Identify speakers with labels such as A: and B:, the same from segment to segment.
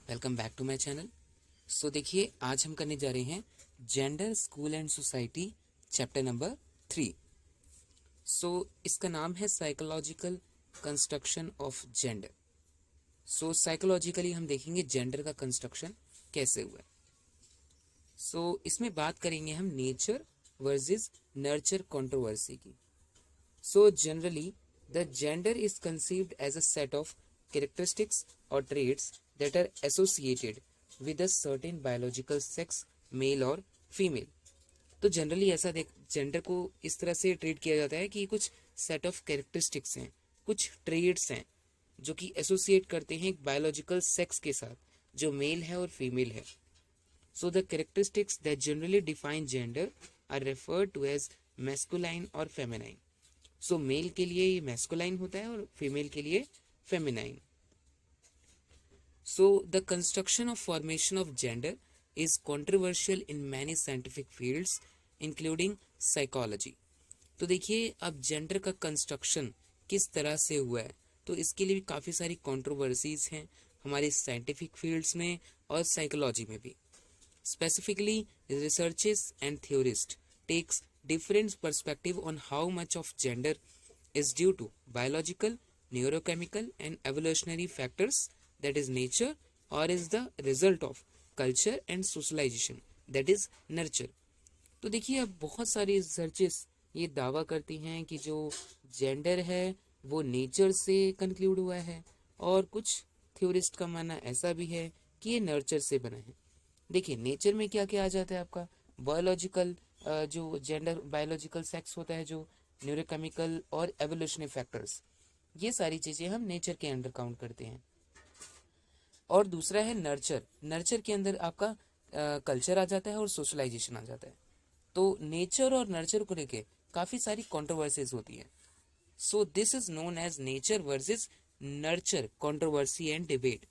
A: Welcome back to my channel. So देखिए, आज हम करने जा रहे हैं gender, school and society, chapter number 3। So इसका नाम है psychological construction of gender. So psychologically हम देखेंगे जेंडर का कंस्ट्रक्शन कैसे हुआ है। सो इसमें बात करेंगे हम नेचर वर्सेस नर्चर कंट्रोवर्सी की। So generally the gender is conceived as a set of characteristics or traits that are associated with a certain biological sex, male और female। तो जनरली ऐसा देख जेंडर को इस तरह से ट्रीट किया जाता है कि कुछ सेट ऑफ कैरेक्टरिस्टिक्स हैं, कुछ ट्रेड्स हैं जो कि एसोसिएट करते हैं एक बायोलॉजिकल सेक्स के साथ जो मेल है और फीमेल है। So the characteristics that generally define gender are referred to as masculine और फेमिनाइन। सो मेल के लिए ये मैस्कुलाइन होता है और फीमेल के लिए feminine. So the construction of formation of gender is controversial in many scientific fields including psychology. तो देखिए, अब जेंडर का कंस्ट्रक्शन किस तरह से हुआ है, तो इसके लिए भी काफ़ी सारी कंट्रोवर्सीज हैं हमारे साइंटिफिक फील्ड्स में और साइकोलॉजी में भी। Specifically researches and theorist takes different perspective on how much of gender is due to biological, neurochemical and evolutionary factors, that is nature, or is the result of culture and socialization, that is nurture। तो देखिए, अब बहुत सारी researches ये दावा करती हैं कि जो जेंडर है वो नेचर से कंक्लूड हुआ है, और कुछ थ्योरिस्ट का मानना ऐसा भी है कि ये नर्चर से बना है। देखिए, नेचर में क्या क्या आ जाता है आपका बायोलॉजिकल, जो जेंडर बायोलॉजिकल सेक्स होता है, जो न्यूरोकेमिकल और एवोल्यूशनरी फैक्टर्स, ये सारी चीज़ें हम नेचर के अंडर काउंट करते हैं। और दूसरा है नर्चर। नर्चर के अंदर आपका कल्चर आ जाता है और सोशलाइजेशन आ जाता है। तो नेचर और नर्चर को लेके काफ़ी सारी कंट्रोवर्सीज होती हैं। So this is known as nature versus nurture controversy and debate.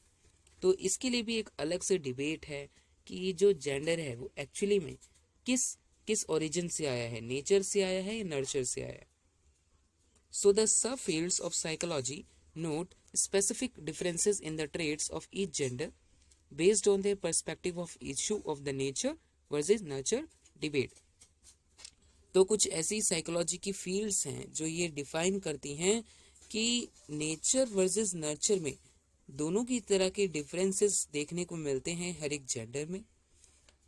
A: तो इसके लिए भी एक अलग से डिबेट है कि जो जेंडर है वो एक्चुअली में किस किस ओरिजिन से आया है, नेचर से आया है या नर्चर से आया है। So the sub fields of psychology note specific differences in the traits of each gender based on their perspective of issue of the nature versus nurture debate। तो कुछ ऐसी साइकोलॉजी की फील्ड्स हैं जो ये डिफाइन करती हैं कि नेचर वर्सेस नर्चर में दोनों की तरह के डिफरेंसेस देखने को मिलते हैं हर एक जेंडर में,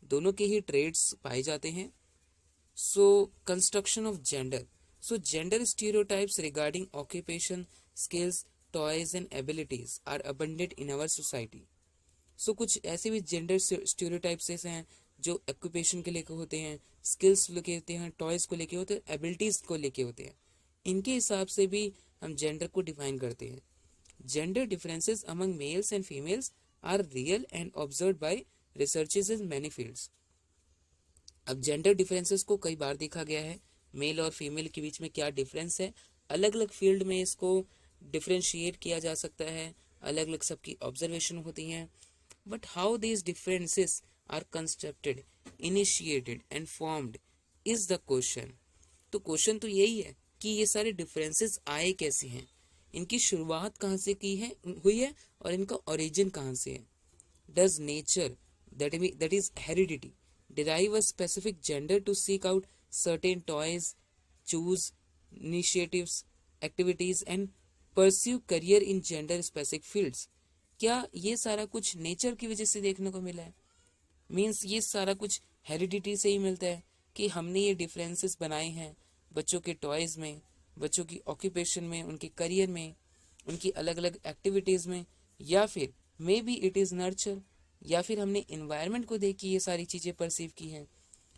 A: दोनों के ही ट्रेड्स पाए जाते हैं। So construction of gender. So gender stereotypes regarding occupation, skills, toys and abilities are abundant in our society. So कुछ ऐसे भी जेंडर स्टीरियोटाइप्स ऐसे हैं जो ऑक्यूपेशन के लेके होते हैं, स्किल्स लेके होते हैं, टॉयज को लेके होते हैं, एबिलिटीज को लेके होते हैं। इनके हिसाब से भी हम जेंडर को डिफाइन करते हैं। Gender differences among males and females are real and observed by researches in many fields. अब जेंडर डिफरेंसेस को कई बार देखा गया है, मेल और फीमेल के बीच में क्या डिफरेंस है, अलग अलग फील्ड में इसको डिफ्रेंशिएट किया जा सकता है, अलग अलग सबकी ऑब्जर्वेशन होती हैं। But how these differences are constructed, initiated and formed is the question. तो क्वेश्चन तो यही है कि ये सारे डिफरेंसेस आए कैसे हैं, इनकी शुरुआत कहाँ से की है हुई है और इनका ओरिजिन कहाँ से है। Does nature, that is heredity, derive a specific gender to seek out certain toys, choose initiatives, activities and pursue career in gender specific fields? क्या ये सारा कुछ नेचर की वजह से देखने को मिला है? मीन्स ये सारा कुछ हेरिडिटी से ही मिलता है कि हमने ये डिफरेंसेस बनाए हैं बच्चों के टॉयज में, बच्चों की ऑक्यूपेशन में, उनके करियर में, उनकी अलग अलग एक्टिविटीज़ में, या फिर may be it is nurture, या फिर हमने इन्वायरमेंट को देख के ये सारी चीज़ें परसीव की हैं।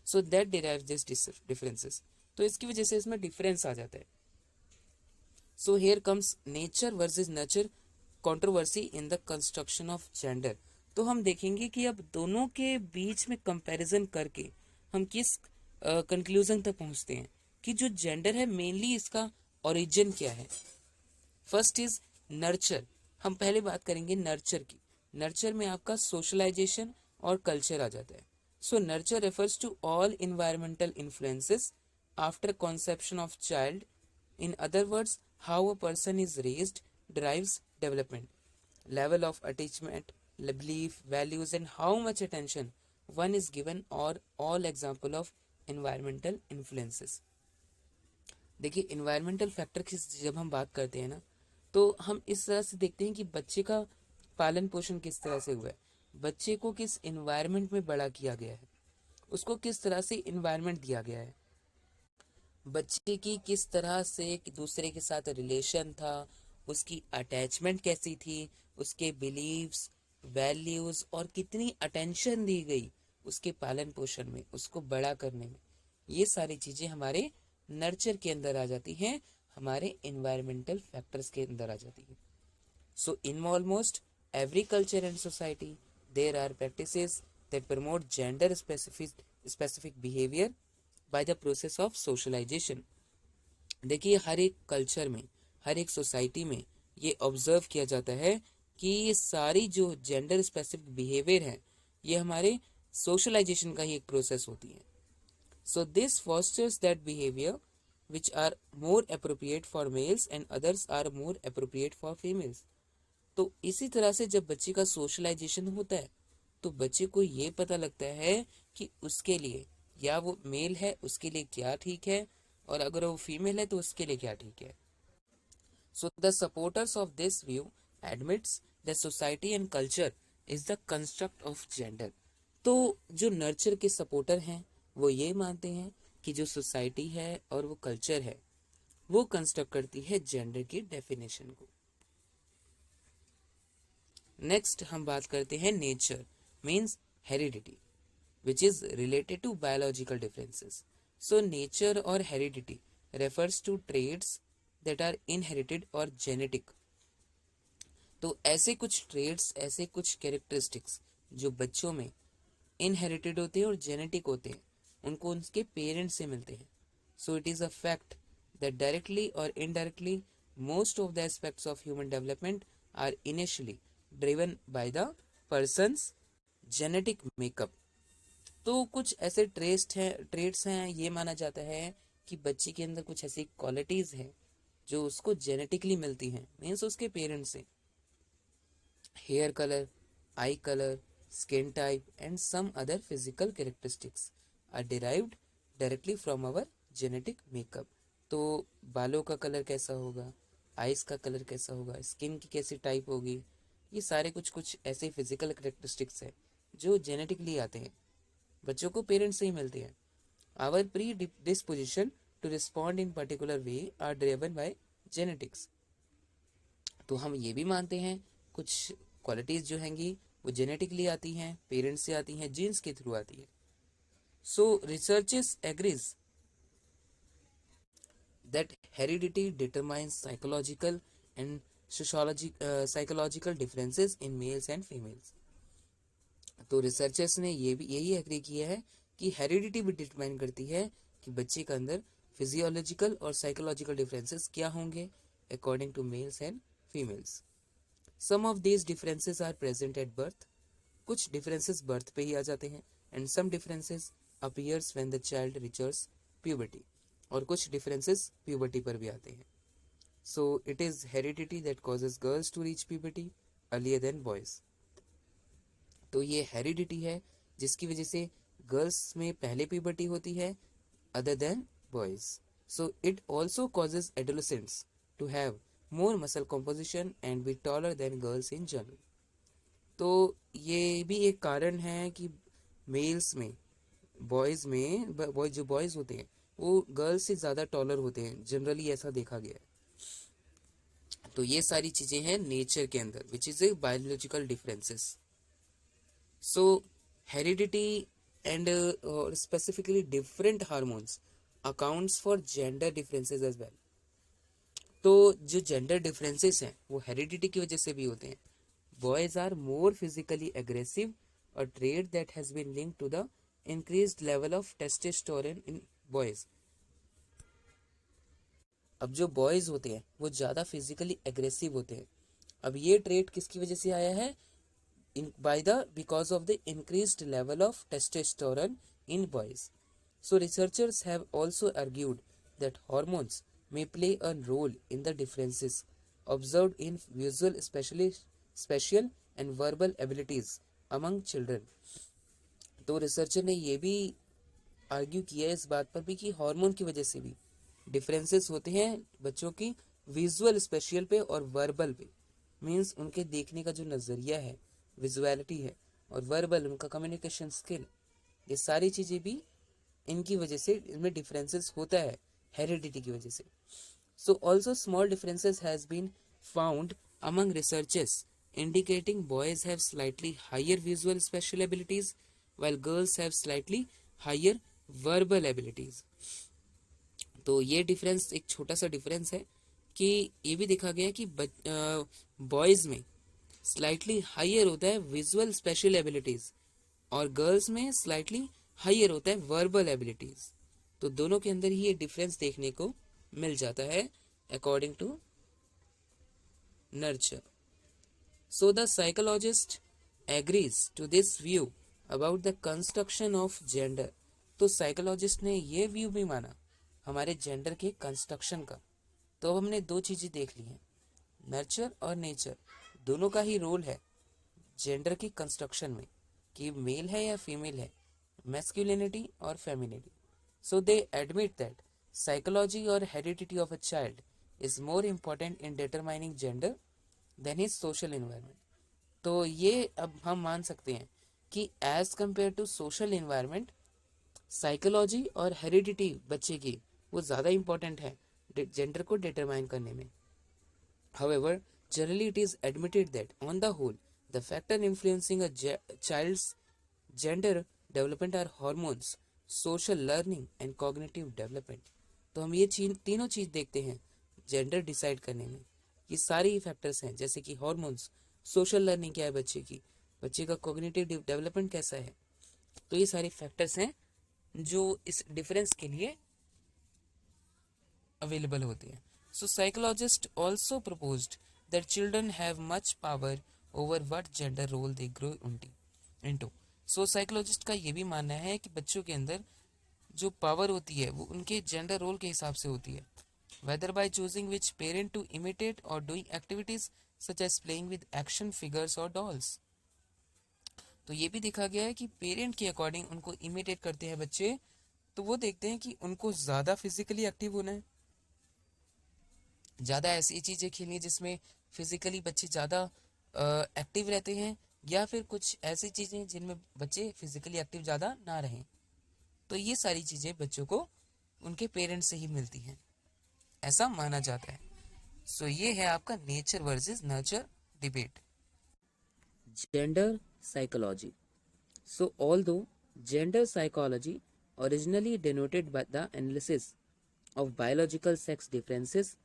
A: So that derive this differences. तो इसकी वजह से इसमें डिफरेंस आ जाता है। So here comes nature versus nurture controversy in the construction of gender. तो हम देखेंगे कि अब दोनों के बीच में कंपैरिजन करके हम किस कंक्लूजन तक पहुंचते हैं कि जो जेंडर है मेनली इसका ओरिजिन क्या है। First is nurture. हम पहले बात करेंगे नर्चर की। नर्चर में आपका सोशलाइजेशन और कल्चर आ जाता है। So nurture refers to all environmental influences after conception of child. In other words, how a person is raised drives development, level of attachment, belief, values, and how much attention one is given are all example of environmental influences. देखिए environmental factor की जब हम बात करते हैं ना, तो हम इस तरह से देखते हैं कि बच्चे का पालन पोषण किस तरह से हुआ है, बच्चे को किस इन्वायरमेंट में बड़ा किया गया है, उसको किस तरह से इन्वायरमेंट दिया गया है, बच्चे की किस तरह से दूसरे के साथ रिलेशन था, उसकी अटैचमेंट कैसी थी, उसके बिलीव्स, वैल्यूज और कितनी अटेंशन दी गई उसके पालन पोषण में, उसको बड़ा करने में, ये सारी चीजें हमारे नर्चर के अंदर आ जाती हैं, हमारे इन्वायरमेंटल फैक्टर्स के अंदर आ जाती है. So in almost every culture and society there are practices that promote gender specific behaviour by the process of socialisation. देखिए हर एक कल्चर में, हर एक सोसाइटी में ये ऑब्जर्व किया जाता है कि ये सारी जो जेंडर स्पेसिफिक बिहेवियर है ये हमारे सोशलाइजेशन का ही एक प्रोसेस होती है. So this fosters that behaviour which are more appropriate for males and others are more appropriate for females. तो इसी तरह से जब बच्चे का सोशलाइजेशन होता है तो बच्चे को ये पता लगता है कि उसके लिए, या वो मेल है उसके लिए क्या ठीक है, और अगर वो फीमेल है तो उसके लिए क्या ठीक है. So the supporters of this view admits that society and culture is the construct of gender. तो जो नर्चर के सपोर्टर हैं वो ये मानते हैं कि जो सोसाइटी है और वो कल्चर है वो कंस्ट्रक्ट करती है जेंडर की डेफिनेशन को. नेक्स्ट हम बात करते हैं nature means heredity which is related to biological differences. So nature or heredity refers to traits that are inherited or genetic. तो ऐसे कुछ traits, ऐसे कुछ characteristics जो बच्चों में inherited होते हैं और genetic होते हैं, उनको उनके पेरेंट्स से मिलते हैं. So it is a fact that directly or indirectly most of the aspects of human development are initially driven by the person's genetic makeup. तो कुछ ऐसे ट्रेट्स हैं, ये माना जाता है कि बच्चे के अंदर कुछ ऐसी क्वालिटीज हैं जो उसको जेनेटिकली मिलती हैं, मीन्स उसके पेरेंट्स से. Hair colour, eye colour, skin type and some other physical characteristics are derived directly from our genetic makeup. तो बालों का कलर कैसा होगा, आइज का कलर कैसा होगा, स्किन की कैसी टाइप होगी, ये सारे कुछ ऐसे फिजिकल कैरेक्टरिस्टिक्स हैं जो जेनेटिकली आते हैं, बच्चों को पेरेंट्स से ही मिलती है. Our predisposition to respond in particular way are driven by genetics. तो हम ये भी मानते हैं कुछ क्वालिटीज जो हैंगी वो जेनेटिकली आती हैं, पेरेंट्स से आती हैं, जीन्स के थ्रू आती है. So researches agrees that heredity determines psychological and psychological differences in males and females. तो रिसर्चर्स ने यही एग्री किया है कि हेरिडिटी भी डिटरमाइन करती है कि बच्चे के अंदर फिजियोलॉजिकल और साइकोलॉजिकल डिफरेंसेस क्या होंगे according to males and females. Some of these differences are present at birth. कुछ डिफरेंसेस बर्थ पे ही आ जाते हैं, and some differences appears when the child reaches puberty. और कुछ डिफरेंसेस प्यूबर्टी पर भी आते हैं. So it is heredity that causes girls to reach puberty earlier than boys. तो ये हेरिडिटी है जिसकी वजह से गर्ल्स में पहले प्यूबर्टी होती है other than boys. So it also causes adolescents to have more muscle composition and be taller than girls in general. तो ये भी एक कारण है कि मेल्स में, बॉयज में, जो बॉयज होते हैं वो गर्ल्स से ज़्यादा टॉलर होते हैं, जनरली ऐसा देखा गया है. तो ये सारी चीज़ें हैं नेचर के अंदर which is a biological differences. So heredity and specifically different hormones accounts for gender differences as well. तो जो जेंडर डिफरेंसेस हैं वो हेरिडिटी की वजह से भी होते हैं. Boys are more physically aggressive, a trait that has been linked to the increased level of testosterone in boys. अब जो बॉयज होते हैं वो ज़्यादा फिजिकली एग्रेसिव होते हैं. अब ये ट्रेट किसकी वजह से आया है? Because of the increased level of testosterone in boys. So researchers have also argued that hormones may play a role in the differences observed in visual, spatial and verbal abilities among children. तो researcher ने ये भी argue किया है इस बात पर भी कि हार्मोन की वजह से भी डिफरेंसेस होते हैं बच्चों की विजुअल स्पेशियल पे और वर्बल पे। मींस उनके देखने का जो नज़रिया है, विजुअलिटी है, और वर्बल उनका कम्युनिकेशन स्किल, ये सारी चीज़ें भी इनकी वजह से इनमें डिफरेंसेस होता है हेरिडिटी की वजह से। So also small differences has been found among researchers indicating boys have slightly higher visual spatial abilities while girls have slightly higher verbal abilities. तो ये डिफरेंस एक छोटा सा डिफरेंस है कि ये भी देखा गया कि बॉयज़ में स्लाइटली हाइयर होता है विजुअल स्पेशल एबिलिटीज़ और गर्ल्स में स्लाइटली हाइयर होता है वर्बल एबिलिटीज़। तो दोनों के अंदर ही ये डिफरेंस देखने को मिल जाता है according to nurture. So the psychologist agrees to this view about the construction of gender. तो साइकोलॉजिस्ट ने ये व्यू भी माना हमारे जेंडर के कंस्ट्रक्शन का। तो हमने दो चीज़ें देख ली हैं, नर्चर और नेचर, दोनों का ही रोल है जेंडर की कंस्ट्रक्शन में कि मेल है या फीमेल है, मैस्कुलिनिटी और femininity. So they admit that psychology और heredity of a child is more important in determining gender than his social environment. तो ये अब हम मान सकते हैं कि as compare to social environment psychology और हेरिडिटी बच्चे की वो ज़्यादा इम्पॉर्टेंट है जेंडर को डिटरमाइन करने में। However, generally it is admitted that on the whole the factor influencing a child's gender development are hormones, social learning and cognitive development. तो हम ये तीनों चीज़ देखते हैं जेंडर डिसाइड करने में। ये सारे ही फैक्टर्स हैं जैसे कि हार्मोन्स, सोशल लर्निंग क्या है बच्चे की, बच्चे का कॉग्निटिव डेवलपमेंट कैसा है। तो ये सारे फैक्टर्स हैं जो इस डिफरेंस के लिए अवेलेबल होते हैं। So psychologist also proposed that children have much power over what gender role they grow into. So psychologist का ये भी मानना है कि बच्चों के अंदर जो पावर होती है वो उनके जेंडर रोल के हिसाब से होती है, whether by choosing which parent to imitate or doing activities such as playing with action figures or dolls. तो ये भी देखा गया है कि पेरेंट के अकॉर्डिंग उनको इमिटेट करते हैं बच्चे, तो वो देखते हैं कि उनको ज़्यादा फिजिकली एक्टिव होना है, ज़्यादा ऐसी चीज़ें खेलनी है जिसमें फिजिकली बच्चे ज़्यादा एक्टिव रहते हैं, या फिर कुछ ऐसी चीज़ें जिनमें बच्चे फिजिकली एक्टिव ज़्यादा ना रहें। तो ये सारी चीज़ें बच्चों को उनके पेरेंट्स से ही मिलती हैं, ऐसा माना जाता है। सो ये है आपका nature versus nurture debate. Gender psychology. So although gender psychology originally denoted by the analysis of biological sex differences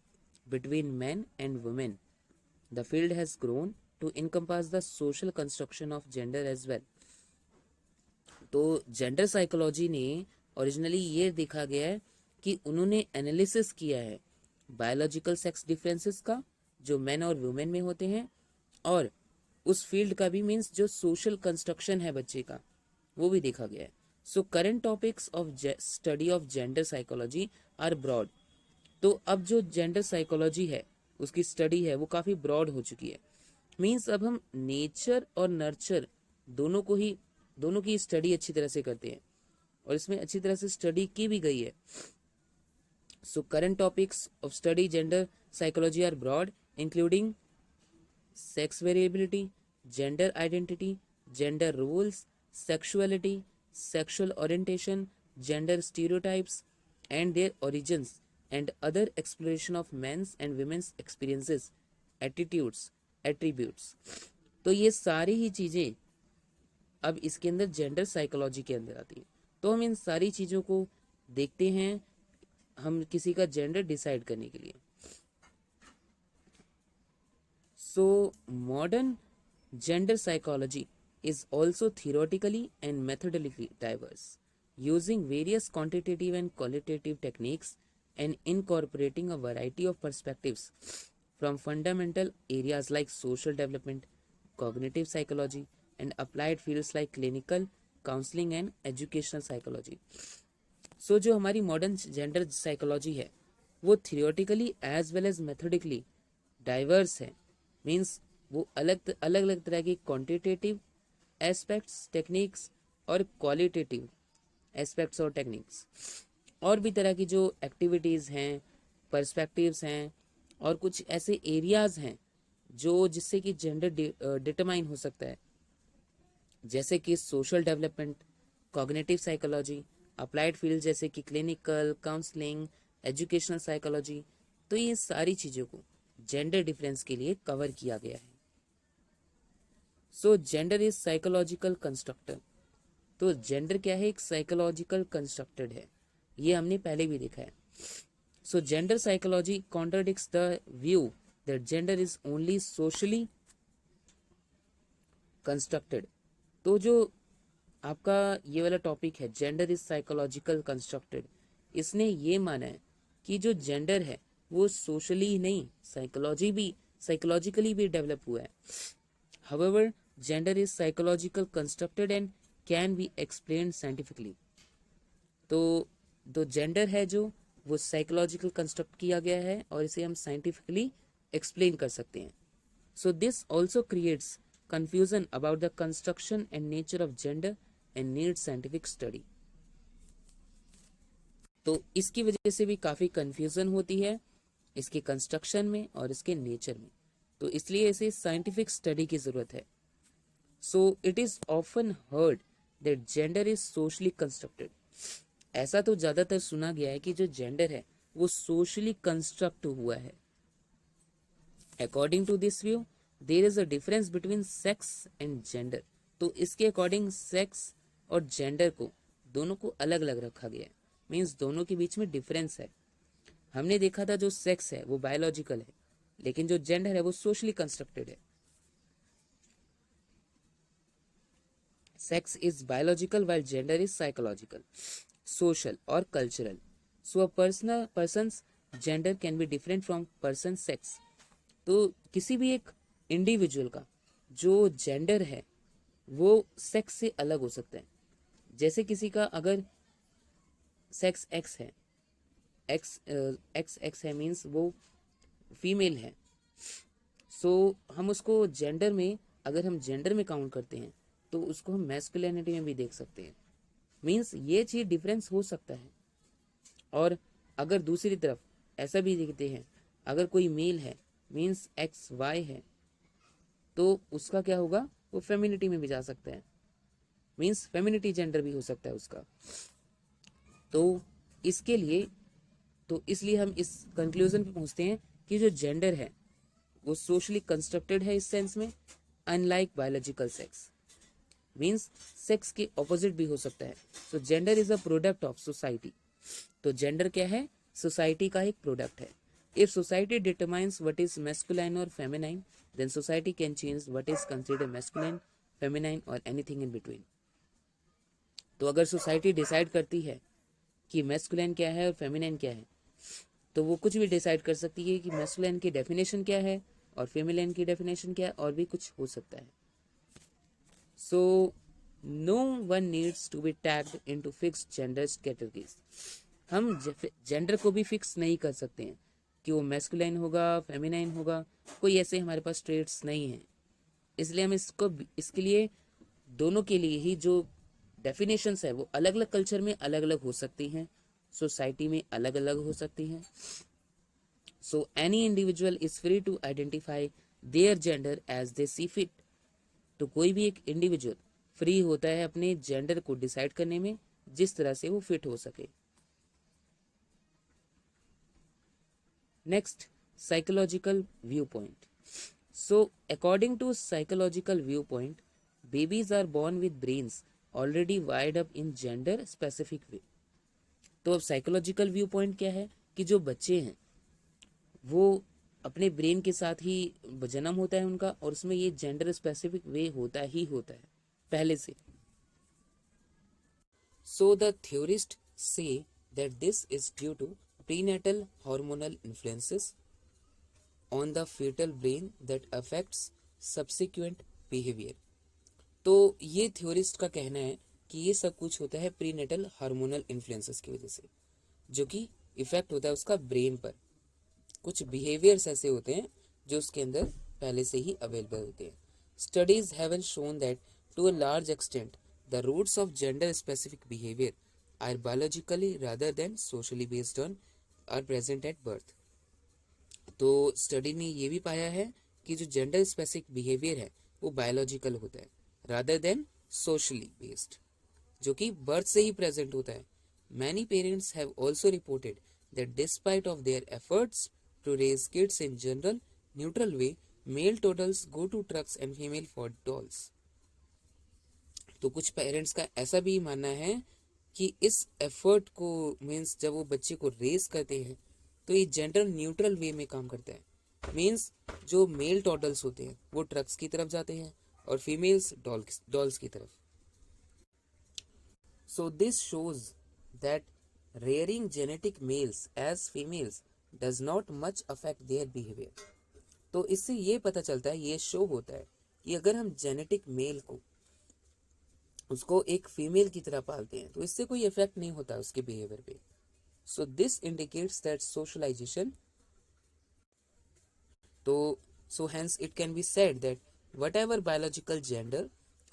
A: between men and women, the field has grown to encompass the social construction of gender as well. तो gender psychology ने originally ये देखा गया है कि उन्होंने analysis किया है बायोलॉजिकल सेक्स डिफरेंसेस का जो मेन और वुमेन में होते हैं, और उस फील्ड का भी मीन्स जो सोशल कंस्ट्रक्शन है बच्चे का वो भी देखा गया है। So current topics of study of gender psychology are broad. तो अब जो जेंडर साइकोलॉजी है उसकी स्टडी है वो काफ़ी ब्रॉड हो चुकी है। मीन्स अब हम नेचर और नर्चर दोनों की स्टडी अच्छी तरह से करते हैं और इसमें अच्छी तरह से स्टडी की भी गई है। So current topics of study gender psychology are broad including sex variability, gender identity, gender roles, sexuality, sexual orientation, gender stereotypes and their origins, and other exploration of men's and women's experiences, attitudes, attributes. तो ये सारी ही चीज़ें अब इसके अंदर gender psychology के अंदर आती है। तो हम इन सारी चीज़ों को देखते हैं हम किसी का जेंडर डिसाइड करने के लिए। So modern gender psychology is also theoretically and methodically diverse, using various quantitative and qualitative techniques and incorporating a variety of perspectives from fundamental areas like social development, cognitive psychology, and applied fields like clinical counseling and educational psychology. So जो हमारी modern gender psychology है वो theoretically as well as methodically diverse है। Means वो अलग अलग तरह के क्वांटिटेटिव एस्पेक्ट्स टेक्निक्स और क्वालिटेटिव एस्पेक्ट्स और टेक्निक्स और भी तरह की जो एक्टिविटीज़ हैं, पर्सपेक्टिव्स हैं और कुछ ऐसे एरियाज हैं जो जिससे कि जेंडर डिटरमाइन हो सकता है, जैसे कि social development, cognitive psychology, applied field जैसे कि क्लिनिकल काउंसलिंग, एजुकेशनल साइकोलॉजी। तो ये सारी चीज़ों को जेंडर डिफरेंस के लिए कवर किया गया है। सो जेंडर इज साइकोलॉजिकल कंस्ट्रक्टर। तो जेंडर क्या है? एक साइकोलॉजिकल कंस्ट्रक्टेड है, ये हमने पहले भी देखा है। सो gender psychology contradicts the view that gender is only socially constructed. तो जो आपका ये वाला टॉपिक है जेंडर इज साइकोलॉजिकल कंस्ट्रक्टेड, इसने ये माना है कि जो जेंडर है वो सोशली ही नहीं साइकोलॉजिकली भी डेवलप हुआ है। However gender is psychological constructed and can be explain scientifically. तो जेंडर है जो वो साइकोलॉजिकल कंस्ट्रक्ट किया गया है और इसे हम साइंटिफिकली एक्सप्लेन कर सकते हैं। So this also creates confusion about the construction and nature of gender and needs scientific study। तो इसकी वजह से भी काफी कंफ्यूजन होती है इसके कंस्ट्रक्शन में और इसके नेचर में, तो इसलिए इसे साइंटिफिक स्टडी की जरूरत है। सो it is often heard that gender is socially constructed. ऐसा तो ज्यादातर सुना गया है कि जो जेंडर है वो सोशली कंस्ट्रक्ट हुआ है। According to this view there is a difference between sex and gender. तो इसके अकॉर्डिंग सेक्स और जेंडर को दोनों को अलग अलग रखा गया है, मीन्स दोनों के बीच में डिफरेंस है। हमने देखा था जो सेक्स है वो बायोलॉजिकल है, लेकिन जो जेंडर है वो सोशली कंस्ट्रक्टेड है। Sex is biological while gender is psychological, social और cultural. So a person's gender can be different from person sex. तो किसी भी एक इंडिविजुअल का जो जेंडर है वो सेक्स से अलग हो सकता है। जैसे किसी का अगर सेक्स एक्स है, एक्स है मीन्स वो फीमेल है, सो हम उसको जेंडर में, अगर हम जेंडर में काउंट करते हैं तो उसको हम मैस्कुलिनिटी में भी देख सकते हैं। मीन्स ये चीज डिफरेंस हो सकता है। और अगर दूसरी तरफ ऐसा भी देखते हैं, अगर कोई मेल है मीन्स एक्स वाई है, तो उसका क्या होगा? वो फेमिनिटी में भी जा सकता है, मीन्स फेमिनिटी जेंडर भी हो सकता है उसका। तो इसके लिए इसलिए हम इस कंक्लूजन पे पहुंचते हैं कि जो जेंडर है वो सोशली कंस्ट्रक्टेड है इस सेंस में, unlike biological sex. Means sex के ऑपोजिट भी हो सकता है। सो gender is a product of society. तो जेंडर क्या है? सोसाइटी का एक प्रोडक्ट है। If society determines what is masculine और feminine, then society can change what is considered masculine, feminine or anything in between। तो अगर सोसाइटी डिसाइड करती है कि मैस्कुलाइन क्या है और फेमिनाइन क्या है, तो वो कुछ भी डिसाइड कर सकती है कि मैस्कुलाइन की डेफिनेशन क्या है और फेमिनाइन की डेफिनेशन क्या है, और भी कुछ हो सकता है। So no one needs to be tagged into fixed genders categories. हम जेंडर को भी फिक्स नहीं कर सकते हैं कि वो मैस्कुलाइन होगा फेमिनाइन होगा, कोई ऐसे हमारे पास ट्रेड्स नहीं है। इसलिए हम इसके लिए दोनों के लिए ही जो डेफिनेशंस है वो अलग अलग कल्चर में अलग अलग हो सकती हैं, सोसाइटी में अलग अलग हो सकती हैं। So any individual is free to identify their gender as they see fit. तो कोई भी एक इंडिविजुअल फ्री होता है अपने जेंडर को डिसाइड करने में जिस तरह से वो फिट हो सके। Next, psychological viewpoint. So, according to psychological viewpoint, babies are born with brains already wired up in gender specific way। तो अब साइकोलॉजिकल व्यू पॉइंट क्या है कि जो बच्चे हैं वो अपने ब्रेन के साथ ही जन्म होता है उनका, और उसमें ये जेंडर स्पेसिफिक वे होता है पहले से। So the theorist say that this is due to prenatal hormonal influences on the fetal brain that affects subsequent behavior। तो ये थ्योरिस्ट का कहना है कि ये सब कुछ होता है प्रीनेटल हार्मोनल इन्फ्लुएंसेस की वजह से, जो कि इफेक्ट होता है उसका ब्रेन पर। कुछ बिहेवियर्स ऐसे होते हैं जो उसके अंदर पहले से ही अवेलेबल होते हैं। Studies haven't shown that to a large extent the roots of gender specific behaviour are biologically rather than socially based on are present at birth. तो स्टडी ने ये भी पाया है कि जो जेंडर स्पेसिफिक बिहेवियर है वो बायोलॉजिकल होता है रादर देन सोशली बेस्ड, जो कि बर्थ से ही प्रेजेंट होता है। Many parents have also reported that despite of their efforts to raise kids in general neutral way, male toddlers go to trucks and female for dolls. तो कुछ parents का ऐसा भी मानना है कि इस एफर्ट को मीन्स जब वो बच्चे को रेस करते हैं तो ये जेंडर न्यूट्रल वे में काम करता है। मीन्स जो मेल टोटल्स होते हैं वो ट्रक्स की तरफ जाते हैं और फीमेल्स डॉल्स की तरफ। So this shows that rearing genetic males as females does not much affect their behavior। तो इससे ये पता चलता है, ये शो होता है कि अगर हम जेनेटिक मेल को उसको एक फीमेल की तरह पालते हैं तो इससे कोई इफेक्ट नहीं होता उसके बिहेवियर पे। So this indicates that socialisation, तो so hence it can be said that whatever biological gender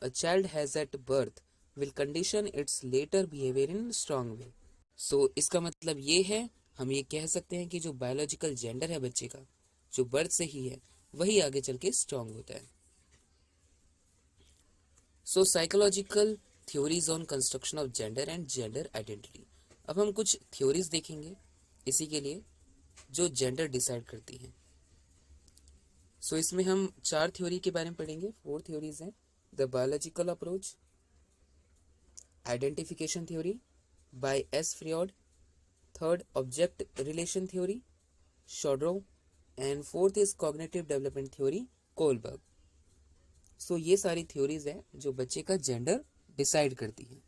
A: a child has at birth will condition its later behavior in strong way। so इसका मतलब ये है, हम ये कह सकते हैं कि जो बायोलॉजिकल जेंडर है बच्चे का जो बर्थ से ही है वही आगे चल के स्ट्रांग होता है। So psychological theories on construction of gender and gender identity. अब हम कुछ थ्योरीज देखेंगे इसी के लिए जो जेंडर डिसाइड करती हैं। सो इसमें हम 4 थ्योरी के बारे में पढ़ेंगे। 4 थ्योरीज हैं। The biological approach, identification theory by S Freud, third object relation theory Chodorow, and fourth is cognitive development theory Kohlberg. So ये सारी थ्योरीज हैं जो बच्चे का जेंडर डिसाइड करती हैं।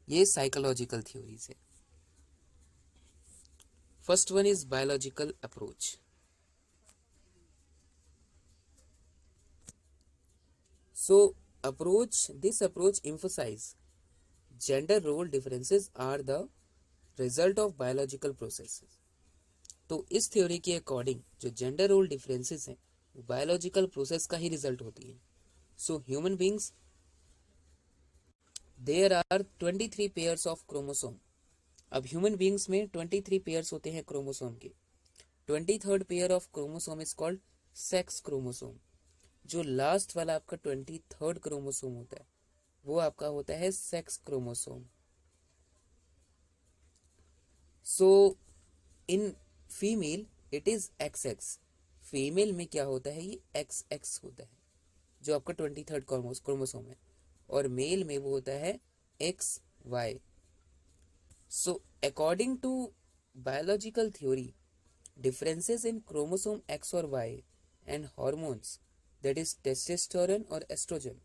A: ये साइकोलॉजिकल थ्योरीज है। First one is biological approach. So this approach emphasize gender role differences are the result of biological processes। तो इस थ्योरी के अकॉर्डिंग जो जेंडर रोल डिफरेंसेस हैं वो बायोलॉजिकल प्रोसेस का ही रिजल्ट होती है। So human beings there are 23 pairs of chromosome. अब ह्यूमन बींग्स में 23 पेयर्स होते हैं क्रोमोसोम के। 23rd pair of chromosome is called sex chromosome. जो लास्ट वाला आपका 23rd क्रोमोसोम होता है वो आपका होता है sex chromosome. So in female it is XX। Female में क्या होता है, ये XX होता है जो आपका 23rd क्रोमोसोम है, और मेल में वो होता है XY। So according to biological theory differences in chromosome X और Y and hormones that is testosterone और एस्ट्रोजन।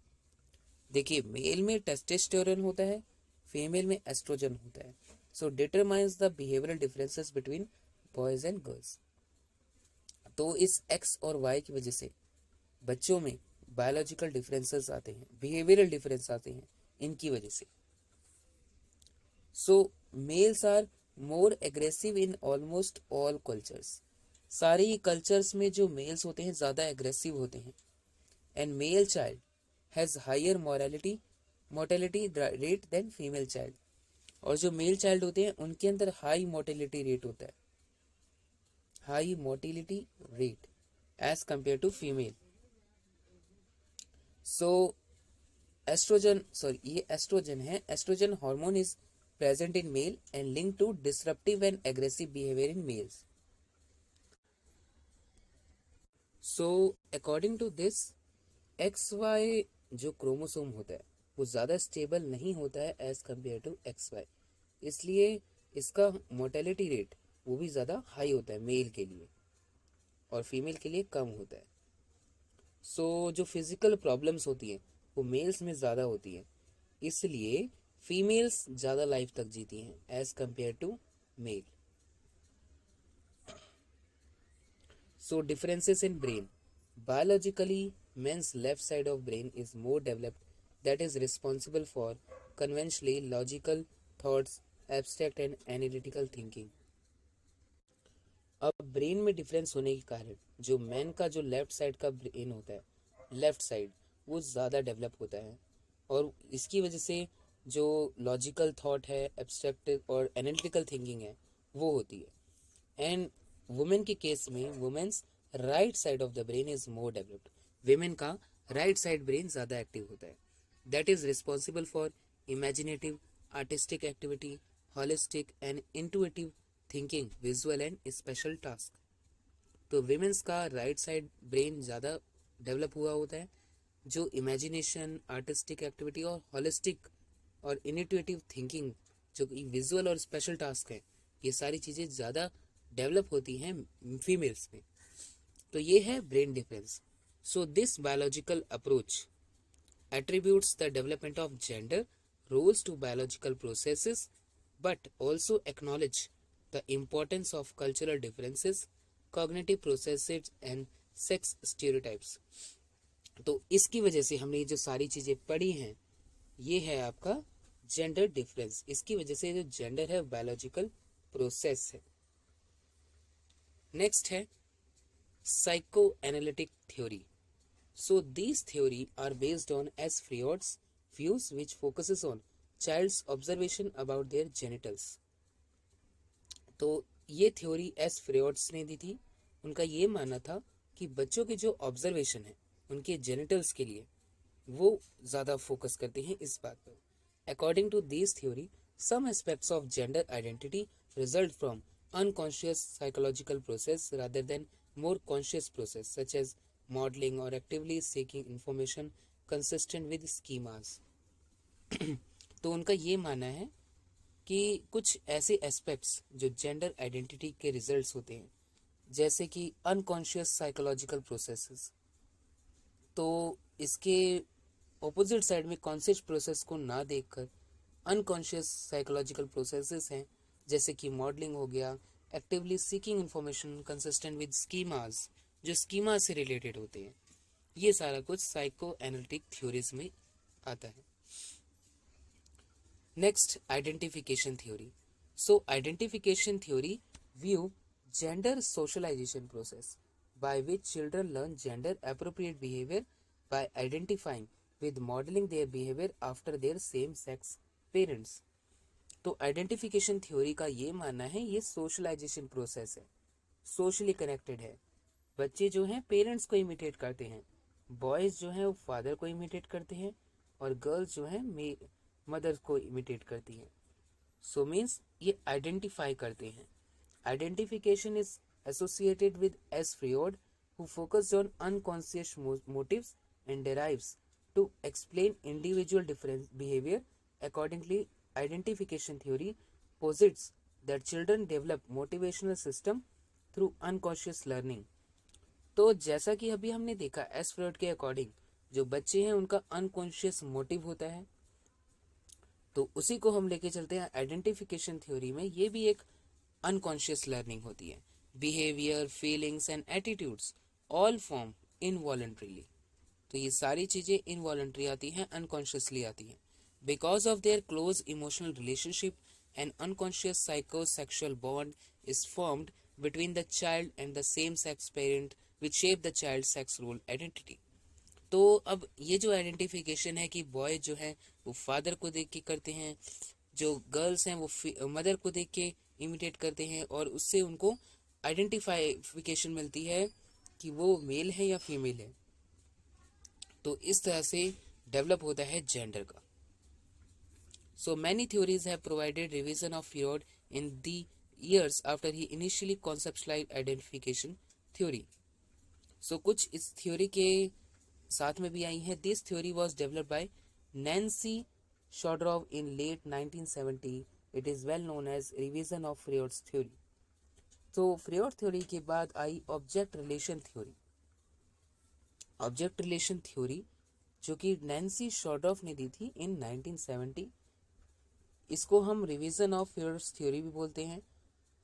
A: देखिए मेल में टेस्टोस्टेरोन होता है, फीमेल में एस्ट्रोजन होता है। So determines the behavioural differences between boys and girls. तो इस X और Y की वजह से बच्चों में बायोलॉजिकल डिफरेंसेस आते हैं, बिहेवियरल डिफरेंस आते हैं इनकी वजह से। So males are more aggressive in almost all cultures. सारी कल्चर्स में जो मेल्स होते हैं ज़्यादा एग्रेसिव होते हैं। And male child has higher mortality rate than female child. और जो मेल चाइल्ड होते हैं उनके अंदर हाई मोर्टेलिटी रेट होता है, high mortality rate as compare to female. So estrogen, sorry ये एस्ट्रोजन है, estrogen hormone is present in male and linked to disruptive and aggressive behavior in males। So according to this XY जो chromosome होता है वो ज़्यादा stable नहीं होता है एज कम्पेयर टू XY, इसलिए इसका मोर्टेलिटी रेट वो भी ज़्यादा हाई होता है मेल के लिए और फीमेल के लिए कम होता है। सो जो फिजिकल प्रॉब्लम्स होती हैं वो मेल्स में ज़्यादा होती हैं, इसलिए फीमेल्स ज़्यादा लाइफ तक जीती हैं as compare to male. So differences in brain, biologically men's left side of brain is more developed, that is responsible for conventionally logical thoughts, abstract and analytical thinking. अब ब्रेन में difference होने के कारण जो man का जो left side का brain होता है, लेफ्ट साइड, वो ज़्यादा डेवलप होता है और इसकी वजह से जो लॉजिकल थॉट है, एब्स्ट्रैक्ट और एनालिटिकल थिंकिंग है, वो होती है। एंड वुमेन के केस में women's right side of the brain is more developed. Women का राइट साइड ब्रेन ज़्यादा एक्टिव होता है, that is responsible for imaginative, artistic activity, holistic and intuitive thinking, visual and spatial task. तो women's का right side brain ज़्यादा develop हुआ होता है, जो इमेजिनेशन, आर्टिस्टिक एक्टिविटी और होलिस्टिक और इनिट्यूटिव थिंकिंग, जो विजुअल और स्पेशल टास्क है, ये सारी चीज़ें ज़्यादा डेवलप होती हैं फीमेल्स में। तो ये है brain difference. So this biological approach attributes the development of gender roles to biological processes but also acknowledge the importance of cultural differences, cognitive processes and sex stereotypes। तो इसकी वजह से हमने ये जो सारी चीज़ें पढ़ी हैं, ये है आपका जेंडर डिफरेंस। इसकी वजह से जो जेंडर है बायोलॉजिकल प्रोसेस है। नेक्स्ट है psycho analytic theory. So these theory are based on S. Freud's views which focuses on child's observation about their genitals। तो ये थ्योरी एस फ्रेड्स ने दी थी। उनका ये मानना था कि बच्चों के जो ऑब्जर्वेशन है उनके जेनिटल्स के लिए वो ज़्यादा फोकस करते हैं इस बात पर। According to this theory some aspects of gender identity result from unconscious psychological process rather than more conscious process such as modeling or actively seeking information consistent with schemas। तो उनका ये मानना है कि कुछ ऐसे एस्पेक्ट्स जो जेंडर आइडेंटिटी के रिजल्ट्स होते हैं, जैसे कि अनकॉन्शियस साइकोलॉजिकल प्रोसेसेस, तो इसके ऑपोजिट साइड में कॉन्शियस प्रोसेस को ना देखकर अनकॉन्शियस साइकोलॉजिकल प्रोसेसेस हैं, जैसे कि मॉडलिंग हो गया, actively seeking information consistent with schemas, जो स्कीमा से रिलेटेड होते हैं। ये सारा कुछ साइको एनालिटिक थ्योरीज में आता है। Next, identification theory. So identification theory view gender socialisation process by which children learn gender appropriate behavior by identifying with modeling their behavior after their same sex parents। तो identification theory का ये मानना है ये socialisation process है, socially connected है। बच्चे जो हैं पेरेंट्स को इमिटेट करते हैं, बॉयज़ जो हैं वो फादर को इमिटेट करते हैं और गर्ल्स जो हैं मदर को इमिटेट करती हैं। सो मीन्स ये आइडेंटिफाई करते हैं। Identification is associated with S. Freud, who focused on unconscious motives and derives to explain individual different behavior। Accordingly, identification theory posits that children develop motivational system through unconscious learning। तो जैसा कि अभी हमने देखा S Freud के according जो बच्चे हैं उनका अनकॉन्शियस मोटिव होता है, तो उसी को हम लेके चलते हैं आइडेंटिफिकेशन थ्योरी में। ये भी एक अनकॉन्शियस लर्निंग होती है। Behaviour, feelings and attitudes all form involuntarily. तो ये सारी चीज़ें इनवॉलंटरी आती हैं, अनकॉन्शियसली आती हैं। Because of their close emotional relationship and unconscious psychosexual bond is formed between the child and the same sex parent which shape the child sex role identity. तो अब ये जो आइडेंटिफिकेशन है कि बॉय जो है वो फादर को देख के करते हैं, जो गर्ल्स हैं वो मदर को देख के इमिटेट करते हैं, और उससे उनको आइडेंटिफिकेशन मिलती है कि वो मेल है या फीमेल है। तो इस तरह से डेवलप होता है जेंडर का। So many theories have provided revision of Freud in the years after he initially conceptualized identification theory। So कुछ इस थ्योरी के साथ में भी आई है। This theory was developed by Nancy Chodorow in late 1970। It is well known as revision of Freud's theory. तो Freud theory के बाद आई object relation theory. Object relation theory जो कि नैन्सी शॉड्रोव ने दी थी इन 1970। इसको हम रिवीजन ऑफ फ्रॉइड्स थ्योरी भी बोलते हैं।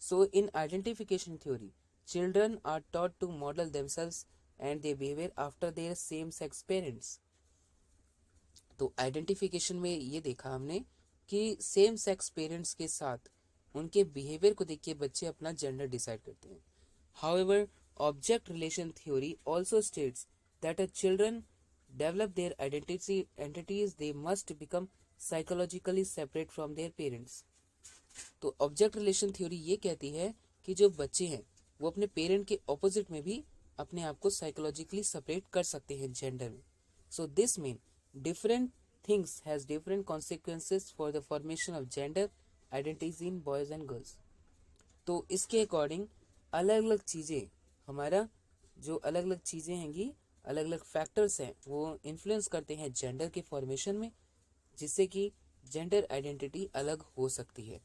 A: So in identification theory children are taught to model themselves and their behaviour after their same sex parents. तो आइडेंटिफिकेशन में ये देखा हमने कि सेम सेक्स पेरेंट्स के साथ उनके बिहेवियर को देख के बच्चे अपना जेंडर डिसाइड करते हैं। However, object relation theory also states that as children develop their entities, they must become psychologically separate from their parents. तो ऑब्जेक्ट रिलेशन थ्योरी ये कहती है कि जो बच्चे हैं वो अपने पेरेंट के ऑपोजिट में भी अपने आप को साइकोलॉजिकली सेपरेट कर सकते हैं जेंडर में. So this mean different things has different consequences for the formation of gender identities in boys and girls. तो इसके अकॉर्डिंग अलग अलग चीज़ें, हमारा जो अलग अलग चीज़ें हैंगी, अलग अलग फैक्टर्स हैं, वो इन्फ्लुएंस करते हैं जेंडर के फॉर्मेशन में, जिससे कि जेंडर आइडेंटिटी अलग हो सकती है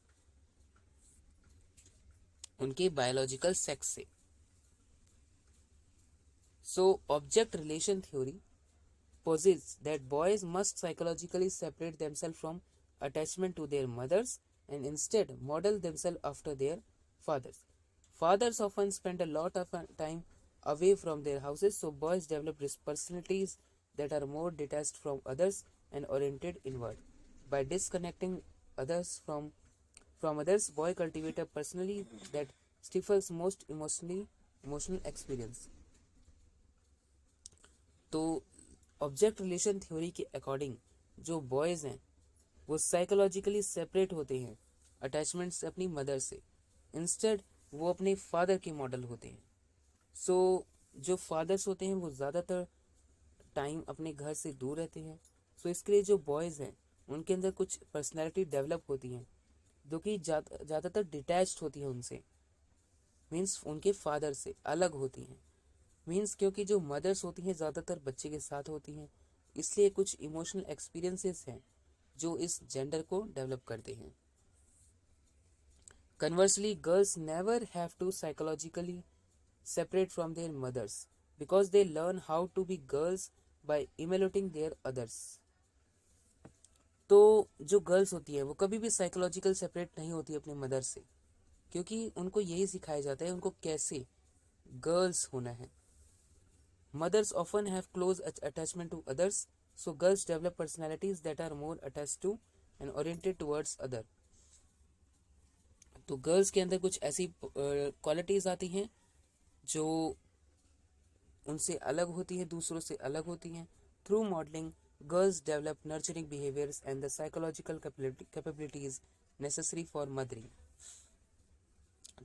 A: उनके बायोलॉजिकल सेक्स से. So object relation theory posits that boys must psychologically separate themselves from attachment to their mothers and instead model themselves after their fathers. Fathers often spend a lot of time away from their houses, so boys develop personalities that are more detached from others and oriented inward. By disconnecting others from others, boy cultivate a personality that stifles most emotional experience. तो object relation theory के according जो boys हैं वो psychologically separate होते हैं attachment से अपनी mother से. इंस्टेड वो अपने फादर के मॉडल होते हैं. सो जो फादर्स होते हैं वो ज़्यादातर टाइम अपने घर से दूर रहते हैं. सो इसके लिए जो बॉयज़ हैं उनके अंदर कुछ पर्सनैलिटी डेवलप होती हैं जो कि ज़्यादातर डिटैच्ड होती हैं उनसे, मीन्स उनके फादर से अलग होती हैं. मीन्स क्योंकि जो मदर्स होती हैं ज़्यादातर बच्चे के साथ होती हैं, इसलिए कुछ इमोशनल एक्सपीरियंसेस हैं जो इस जेंडर को डेवलप करते हैं. Conversely girls never have to psychologically separate from their mothers because they learn how to be girls by imitating their others. तो जो गर्ल्स होती है वो कभी भी साइकोलॉजिकल सेपरेट नहीं होती अपने मदर से, क्योंकि उनको यही सिखाया जाता है उनको कैसे गर्ल्स होना है. Mothers often have close attachment to others, so girls develop personalities that are more attached to and oriented towards other. तो गर्ल्स के अंदर कुछ ऐसी क्वालिटीज़ आती हैं जो उनसे अलग होती हैं, दूसरों से अलग होती हैं. Through modelling girls develop nurturing behaviours and the psychological capabilities necessary for mothering.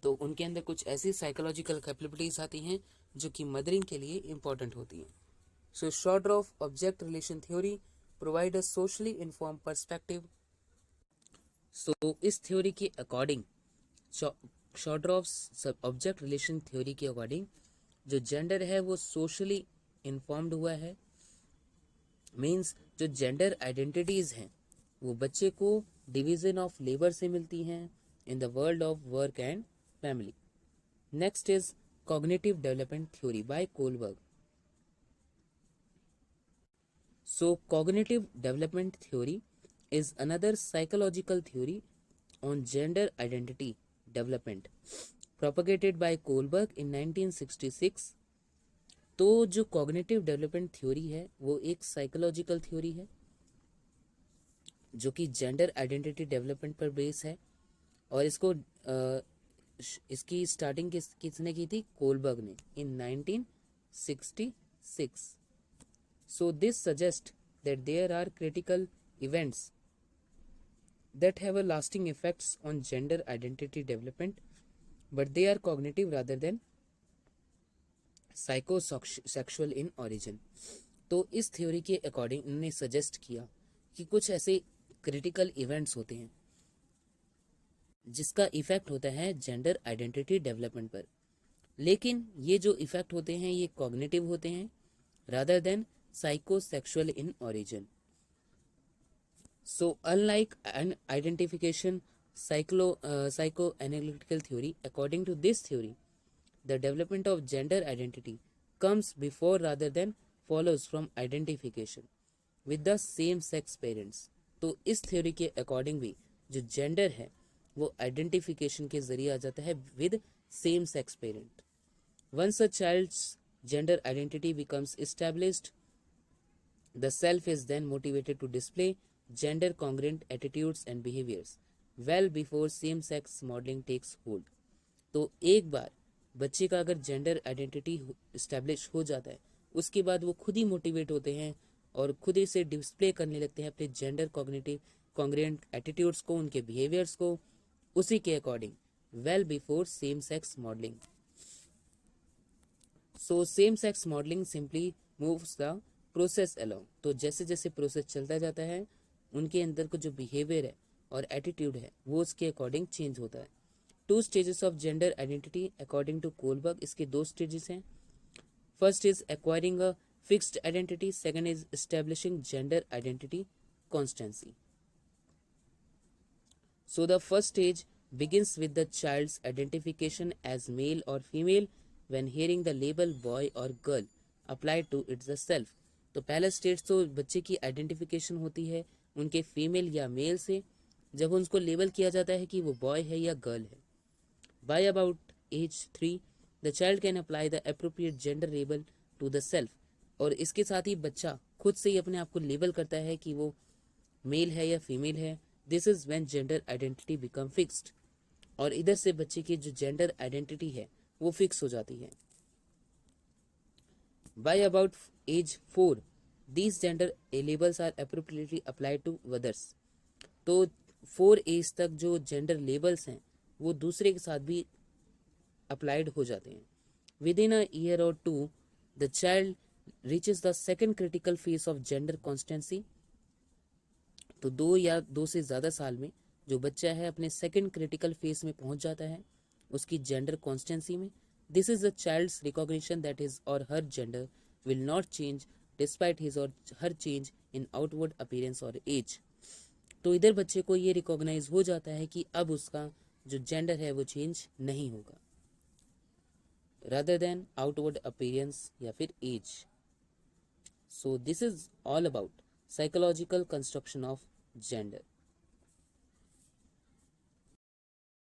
A: तो उनके अंदर कुछ ऐसी साइकोलॉजिकल कैपेबिलिटीज आती हैं जो कि मदरिंग के लिए इम्पॉर्टेंट होती हैं. So short of object relation theory provide a socially inform perspective. So इस थ्योरी के according, short of object relation theory के अकॉर्डिंग जो जेंडर है वो सोशली इन्फॉर्म्ड हुआ है. मीन्स जो जेंडर आइडेंटिटीज़ हैं वो बच्चे को डिवीज़न ऑफ लेबर से मिलती हैं in the world of work and family. Next is cognitive development theory by Kohlberg. So cognitive development theory is another psychological theory on gender identity development propagated by Kohlberg in 1966. तो जो cognitive development theory है वो एक psychological theory है जो कि gender identity development पर base है, और इसको इसकी स्टार्टिंग किसने की थी? कोलबर्ग ने in 1966. So this suggest that there are critical events that have a lasting effects on gender identity development, but they are cognitive rather than psychosexual in origin. तो इस थ्योरी के अकॉर्डिंग उन्होंने suggest किया कि कुछ ऐसे critical events होते हैं जिसका इफेक्ट होता है जेंडर आइडेंटिटी डेवलपमेंट पर, लेकिन ये जो इफेक्ट होते हैं ये कॉग्निटिव होते हैं rather than psychosexual in origin. So unlike N identification psychoanalytical theory, according to this theory the development of gender identity comes before rather than follows from identification with the same sex parents. तो इस theory के according भी जो gender है वो identification के जरिए आ जाता है with same sex parent. Once a child's gender identity becomes established, the self is then motivated to display gender congruent attitudes and behaviours well before same sex modelling takes hold. तो एक बार बच्चे का अगर जेंडर आइडेंटिटी इस्टेब्लिश हो जाता है, उसके बाद वो खुद ही मोटिवेट होते हैं और खुद ही से डिस्प्ले करने लगते हैं अपने जेंडर कॉग्निटिव कॉन्ग्रुएंट एटीट्यूड्स को, उनके बिहेवियर्स को उसी के according, well before same sex modelling. So same sex modelling simply moves the process along. तो जैसे जैसे प्रोसेस चलता जाता है, उनके अंदर का जो बिहेवियर है और एटीट्यूड है वो उसके अकॉर्डिंग चेंज होता है। 2 stages of gender identity according to Kohlberg. इसके 2 स्टेजेस हैं। First is acquiring a fixed identity, second is establishing gender identity constancy. So the first stage begins with the child's identification as male or female when hearing the label boy or girl applied to its the self। तो पहला stage तो बच्चे की identification होती है उनके female या mail से, जब उनको लेबल किया जाता है कि वो बॉय है या गर्ल है। By about age 3 the child can apply the appropriate gender label to the self। और इसके साथ ही बच्चा खुद से ही अपने आप को लेबल करता है कि वो मेल है या फीमेल है। This is when gender identity become fixed. और इधर से बच्चे की जो जेंडर आइडेंटिटी है वो फिक्स हो जाती है। By about age 4 these gender labels are appropriately applied to others. तो 4 एज तक जो जेंडर लेबल्स हैं वो दूसरे के साथ भी अप्लाइड हो जाते हैं। विद इन अ ईयर और 2 the child reaches the second critical phase of gender constituency. तो 2 या 2 से ज़्यादा साल में जो बच्चा है अपने सेकंड क्रिटिकल फेज में पहुंच जाता है उसकी जेंडर कॉन्स्टेंसी में। This is the child's recognition that his or her gender will not change despite his or her change in outward appearance और एज। तो इधर बच्चे को ये रिकॉग्नाइज हो जाता है कि अब उसका जो जेंडर है वो चेंज नहीं होगा, रादर देन आउटवर्ड अपीयरेंस या फिर age. So this is all about psychological construction of gender.